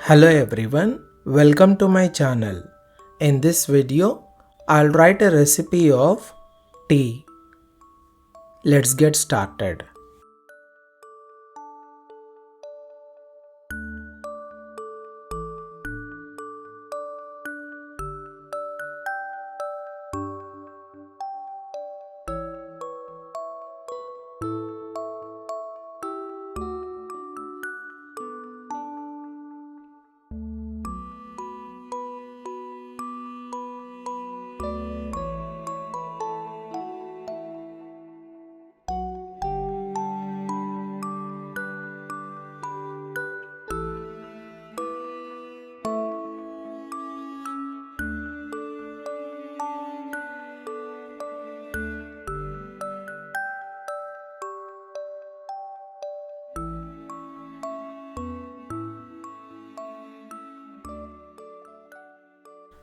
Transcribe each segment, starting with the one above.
Hello everyone, welcome to my channel. In this video, I'll write a recipe of tea. Let's get started.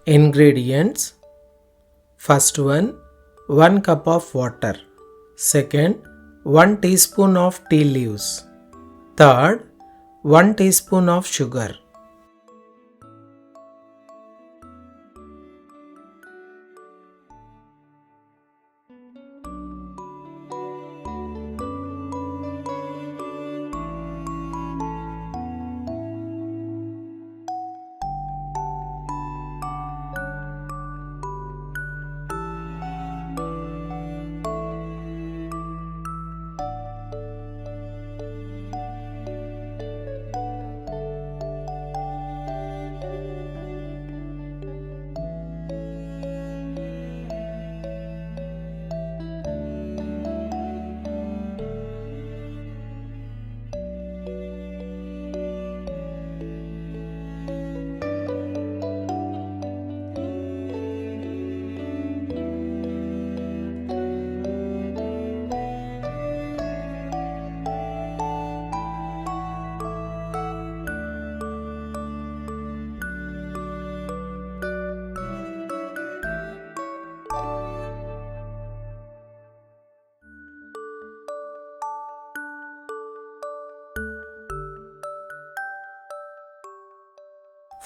Ingredients: first one, 1 cup of water. Second, 1 teaspoon of tea leaves. Third, 1 teaspoon of sugar.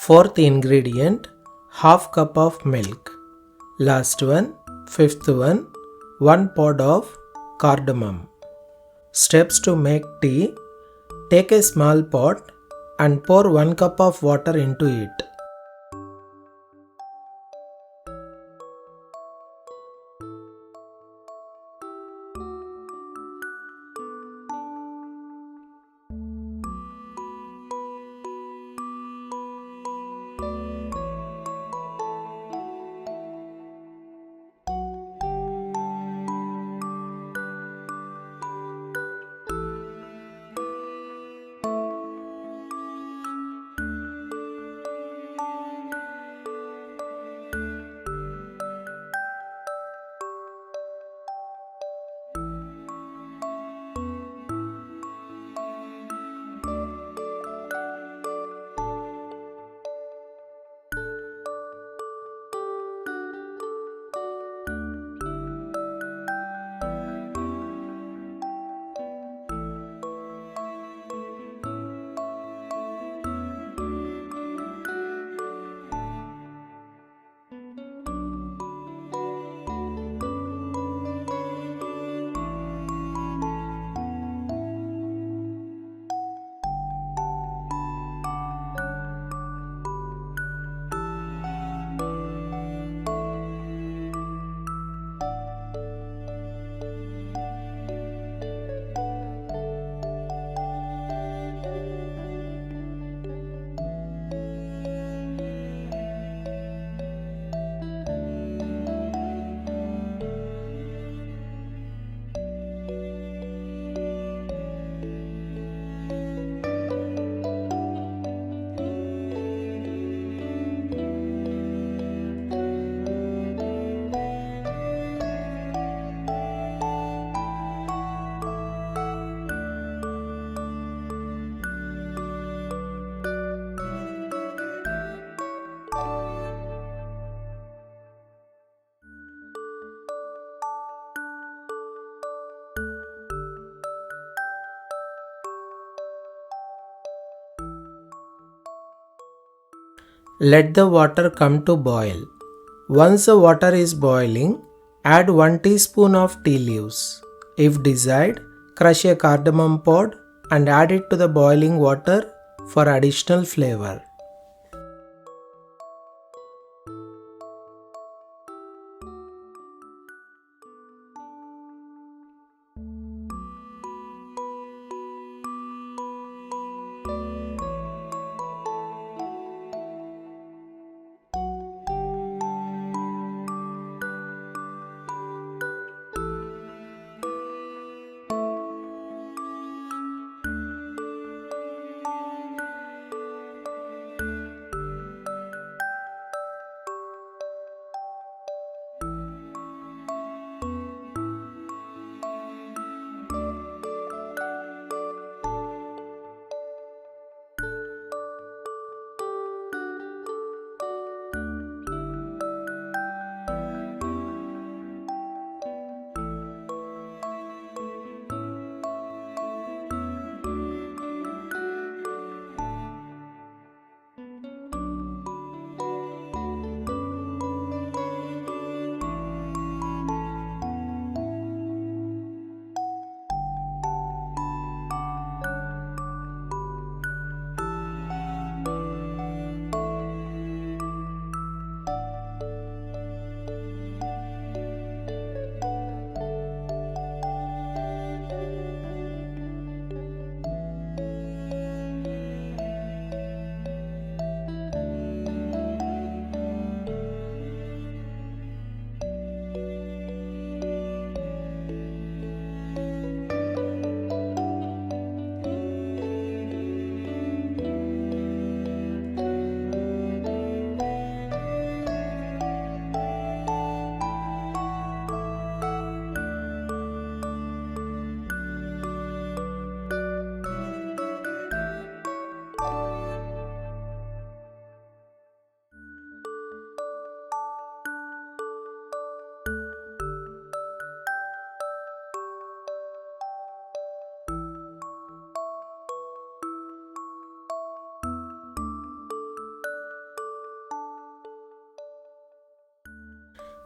Fourth ingredient, half cup of milk. Last one, fifth one, 1 pod of cardamom. Steps to make tea: take a small pot and pour 1 cup of water into it. Let the water come to boil. Once the water is boiling, add 1 teaspoon of tea leaves. If desired, crush a cardamom pod and add it to the boiling water for additional flavor.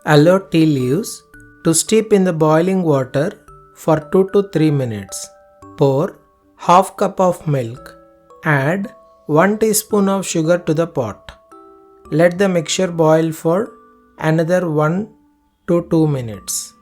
Allow tea leaves to steep in the boiling water for 2 to 3 minutes. Pour half cup of milk. Add 1 teaspoon of sugar to the pot. Let the mixture boil for another 1 to 2 minutes.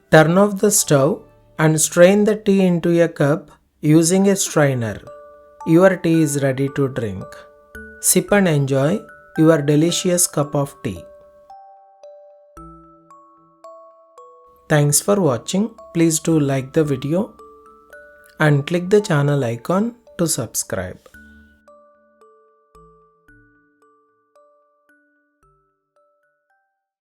Turn off the stove and strain the tea into a cup using a strainer. Your tea is ready to drink. Sip and enjoy your delicious cup of tea. Thanks for watching. Please do like the video and click the channel icon to subscribe.